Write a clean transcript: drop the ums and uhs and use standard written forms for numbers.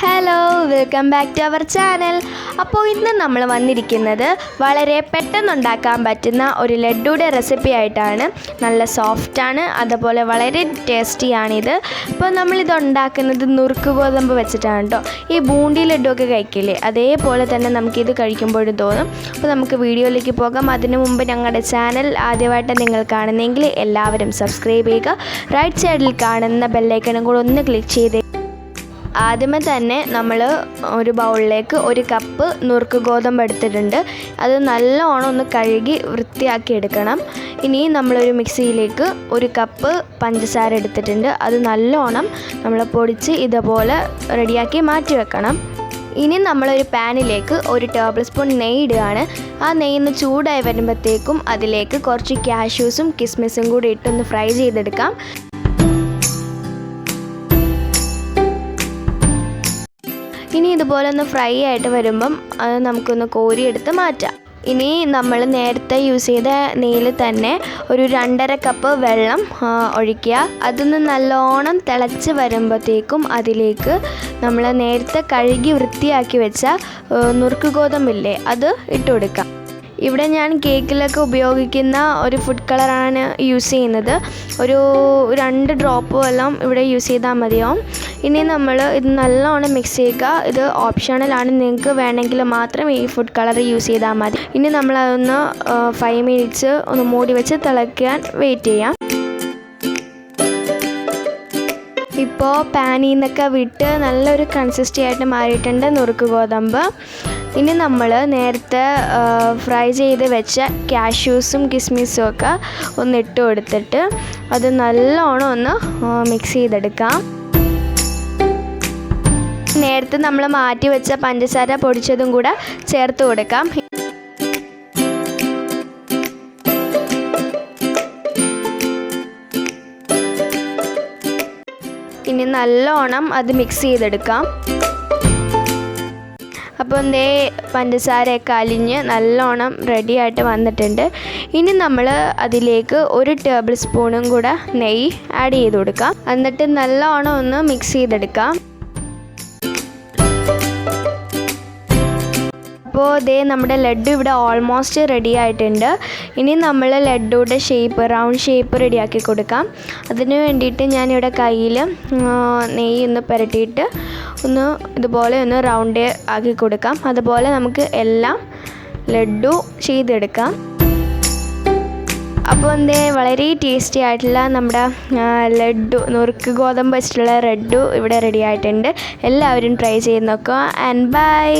Hello, welcome back to our channel. അപ്പോൾ ഇന്ന് നമ്മൾ വന്നിരിക്കുന്നത് വളരെ പെട്ടെന്നുണ്ടാക്കാൻ പറ്റുന്ന ഒരു ലഡ്ഡുയുടെ റെസിപ്പി ആയിട്ടാണ്. നല്ല സോഫ്റ്റാണ്, അതുപോലെ വളരെ ടേസ്റ്റിയാണിത്. അപ്പോൾ നമ്മളിത് ഉണ്ടാക്കുന്നത് നുറുക്ക് ഗോതമ്പ് വെച്ചിട്ടാണ് കേട്ടോ. ഈ ബൂണ്ടി ലഡ്ഡുവൊക്കെ കഴിക്കില്ലേ, അതേപോലെ തന്നെ നമുക്കിത് കഴിക്കുമ്പോഴും തോന്നും. അപ്പോൾ നമുക്ക് വീഡിയോയിലേക്ക് പോകാം. അതിനു മുമ്പ് ഞങ്ങളുടെ ചാനൽ ആദ്യമായിട്ട് നിങ്ങൾ കാണുന്നെങ്കിൽ എല്ലാവരും സബ്സ്ക്രൈബ് ചെയ്യുക. റൈറ്റ് സൈഡിൽ കാണുന്ന ബെല്ലൈക്കണും കൂടെ ഒന്ന് ക്ലിക്ക് ചെയ്ത് ആദ്യമേ തന്നെ നമ്മൾ ഒരു ബൗളിലേക്ക് ഒരു കപ്പ് നുറുക്ക് ഗോതമ്പ് എടുത്തിട്ടുണ്ട്. അത് നല്ലോണം ഒന്ന് കഴുകി വൃത്തിയാക്കി എടുക്കണം. ഇനി നമ്മളൊരു മിക്സിയിലേക്ക് ഒരു കപ്പ് പഞ്ചസാര എടുത്തിട്ടുണ്ട്. അത് നല്ലോണം നമ്മൾ പൊടിച്ച് ഇതുപോലെ റെഡിയാക്കി മാറ്റി വെക്കണം. ഇനി നമ്മളൊരു പാനിലേക്ക് ഒരു ടേബിൾ സ്പൂൺ നെയ്യ് ഇടുകയാണ്. ആ നെയ്യൊന്ന് ചൂടായി വരുമ്പോഴത്തേക്കും അതിലേക്ക് കുറച്ച് കാഷ്യൂസും കിസ്മിസും കൂടി ഇട്ടൊന്ന് ഫ്രൈ ചെയ്തെടുക്കാം. ഇനി ഇതുപോലെ ഒന്ന് ഫ്രൈ ആയിട്ട് വരുമ്പം അത് നമുക്കൊന്ന് കോരിയെടുത്ത് മാറ്റാം. ഇനി നമ്മൾ നേരത്തെ യൂസ് ചെയ്ത നെയ്യിൽ തന്നെ ഒരു 2.5 കപ്പ് വെള്ളം ഒഴിക്കുക. അതൊന്ന് നല്ലോണം തിളച്ച് വരുമ്പോഴത്തേക്കും അതിലേക്ക് നമ്മൾ നേരത്തെ കഴുകി വൃത്തിയാക്കി വെച്ച നുറുക്ക് ഗോതമ്പില്ലേ, അത് ഇട്ട് കൊടുക്കാം. ഇവിടെ ഞാൻ കേക്കിലൊക്കെ ഉപയോഗിക്കുന്ന ഒരു ഫുഡ് കളറാണ് യൂസ് ചെയ്യുന്നത്. ഒരു 2 ഡ്രോപ്പ് എല്ലാം ഇവിടെ യൂസ് ചെയ്താൽ മതിയാവും. ഇനി നമ്മൾ ഇത് നല്ലോണം മിക്സ് ചെയ്യുക. ഇത് ഓപ്ഷണലാണ്, നിങ്ങൾക്ക് വേണമെങ്കിൽ മാത്രം ഈ ഫുഡ് കളർ യൂസ് ചെയ്താൽ മതി. ഇനി നമ്മളതൊന്ന് 5 മിനിറ്റ്സ് ഒന്ന് മൂടി വെച്ച് തിളയ്ക്കാൻ വെയിറ്റ് ചെയ്യാം. ഇപ്പോൾ പാനിൽ നിന്നൊക്കെ വിട്ട് നല്ലൊരു കൺസിസ്റ്റൻസി ആയിട്ട് മാറിയിട്ടുണ്ട് നുറുക്ക് ഗോതമ്പ്. ഇനി നമ്മൾ നേരത്തെ ഫ്രൈ ചെയ്ത് വെച്ച കാഷ്യൂസും കിസ്മിസും ഒക്കെ ഒന്ന് ഇട്ട് കൊടുത്തിട്ട് അത് നല്ലോണം ഒന്ന് മിക്സ് ചെയ്തെടുക്കാം. നേരത്തെ നമ്മൾ മാറ്റി വെച്ച പഞ്ചസാര പൊടിച്ചതും കൂടെ ചേർത്ത് കൊടുക്കാം. ഇനി നല്ലോണം അത് മിക്സ് ചെയ്തെടുക്കാം. അപ്പോൾ എന്തേ പഞ്ചസാരയൊക്കെ അലിഞ്ഞ് നല്ലോണം റെഡിയായിട്ട് വന്നിട്ടുണ്ട്. ഇനി നമ്മൾ അതിലേക്ക് 1 ടേബിൾ സ്പൂണും കൂടെ നെയ്യ് ആഡ് ചെയ്ത് കൊടുക്കാം. എന്നിട്ട് നല്ലോണം ഒന്ന് മിക്സ് ചെയ്തെടുക്കാം. അപ്പോൾ നമ്മുടെ ലഡ്ഡു ഇവിടെ ഓൾമോസ്റ്റ് റെഡി ആയിട്ടുണ്ട്. ഇനി നമ്മൾ ലഡ്ഡുയുടെ റൗണ്ട് ഷേപ്പ് റെഡിയാക്കി കൊടുക്കാം. അതിന് വേണ്ടിയിട്ട് ഞാനിവിടെ കയ്യിൽ നെയ്യ് ഒന്ന് പുരട്ടിയിട്ട് ഒന്ന് ഇതുപോലെ ഒന്ന് റൗണ്ട് ആക്കി കൊടുക്കാം. അതുപോലെ നമുക്ക് എല്ലാം ലഡ്ഡു ചെയ്തെടുക്കാം. അപ്പോൾ വളരെ ടേസ്റ്റി ആയിട്ടുള്ള നമ്മുടെ ലഡ്ഡു നുറുക്ക് ഗോതമ്പ് വെച്ചിട്ടുള്ള ലഡ്ഡു ഇവിടെ റെഡി ആയിട്ടുണ്ട്. എല്ലാവരും ട്രൈ ചെയ്ത് നോക്കുക. And by.